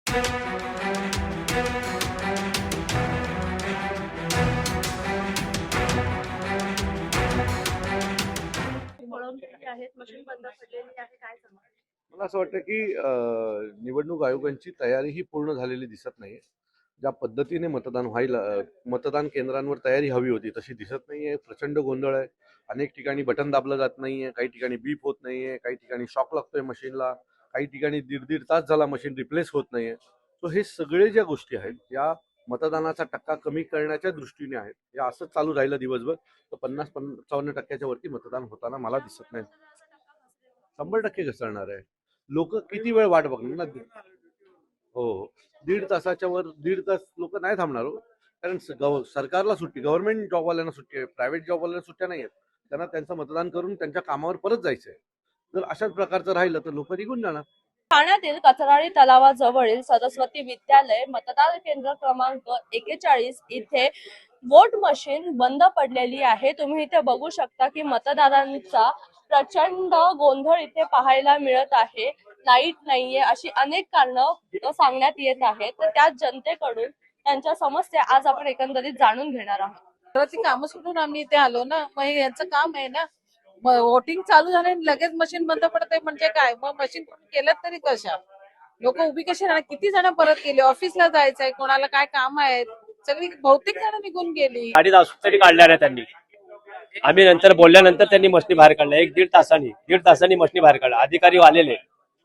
Machine बंद पडलेली आहे, काय सांगणार? मला असं वाटतं की निवडणूक आयोगांची तयारी ही पूर्ण झालेली दिसत नाही. ज्या पद्धतीने मतदान व्हायला मतदान केंद्रांवर तयारी हवी होती तशी दिसत नाहीये. प्रचंड गोंधळ आहे. अनेक ठिकाणी बटन दाबलं जात नाहीये, काही ठिकाणी बीप होत नाहीये, काही ठिकाणी शॉक लागतोय मशीनला, काही ठिकाणी दीड तास झाला मशीन रिप्लेस होत नाहीये. सो हे सगळे ज्या गोष्टी आहेत या मतदानाचा टक्का कमी करण्याच्या दृष्टीने आहेत. या असंच चालू राहिलं दिवसभर तर 50-55% वरती मतदान होताना मला दिसत नाही. 100% घसरणार आहे. लोक किती वेळ वाट बघणार ना. हो, दीड तासाच्या वर दीड तास लोक नाही थांबणार हो. कारण सरकारला सुट्टी, गव्हर्नमेंट जॉबवाल्यांना सुट्टी आहे, प्रायव्हेट जॉबवाल्यांना सुट्ट्या नाही आहेत. त्यांना त्यांचं मतदान करून त्यांच्या कामावर परत जायचंय. जर अशाच प्रकारचं राहिलं तर लोक निघून जाणार. ठाण्यातील कचराळी तलावाजवळील सरस्वती विद्यालय मतदान केंद्र क्रमांक 41 इथे वोट मशीन बंद पडलेली आहे। तुम्ही इथे बघू शकता की मतदारांचा प्रचंड गोंधळ इथे पाहायला मिळत आहे। लाईट नाहीये अशी अनेक कारणं सांगण्यात येत आहेत। तर त्या जनतेकडून त्यांच्या समस्या आज आपण एकंदरीत जाणून घेणार आहोत। तर ती कामं सोडून आम्ही इथे आलो ना, मग यांचं काम आहे ना, वोटिंग चालू झालं आणि लगेच मशीन बंद पडते म्हणजे काय? मग मशीन केलं तरी कशा? लोक उभी कशी राहणार? किती जण परत गेले, ऑफिसला जायचंय, कोणाला काय काम आहेत, सगळी बहुतेक जण निघून गेली। गाडी तरी काढल्या नाही त्यांनी। आम्ही नंतर बोलल्यानंतर त्यांनी मशनी बाहेर काढल्या, दीड तासांनी मशनी बाहेर काढल्या। अधिकारी आलेले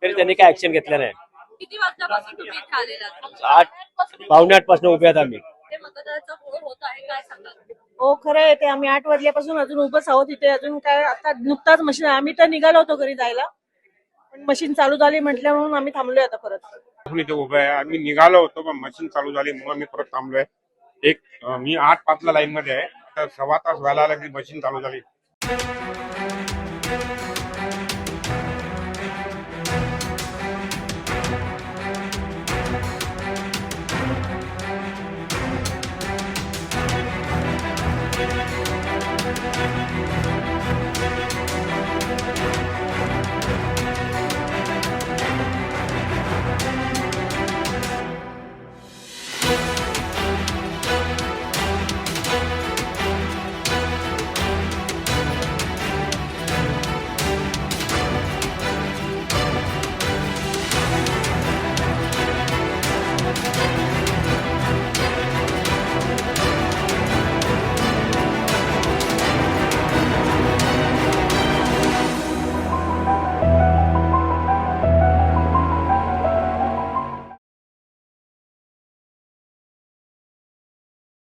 तरी त्यांनी काय ऍक्शन घेतलं नाही। किती वाजल्यापासून तुम्ही इथे आलेला? 8 पावणे 8 पासून उभे आहात आम्ही। मतदानाचा घोळ होत आहे, काय सांगणार? हो खरं आहे ते। आम्ही 8 वाजल्यापासून अजून उभंच आहोत इथे। अजून काय आता नुकताच मशीन, आम्ही तर निघालो होतो घरी जायला, पण मशीन चालू झाली म्हटल्या म्हणून आम्ही थांबलोय आता परत। इथे उभे आहे, आम्ही निघालो होतो पण मशीन चालू झाली म्हणून मी परत थांबलोय। मी 8:05 ला लाईन मध्ये आहे, आता 1.25 तास व्हायला आला की मशीन चालू झाली।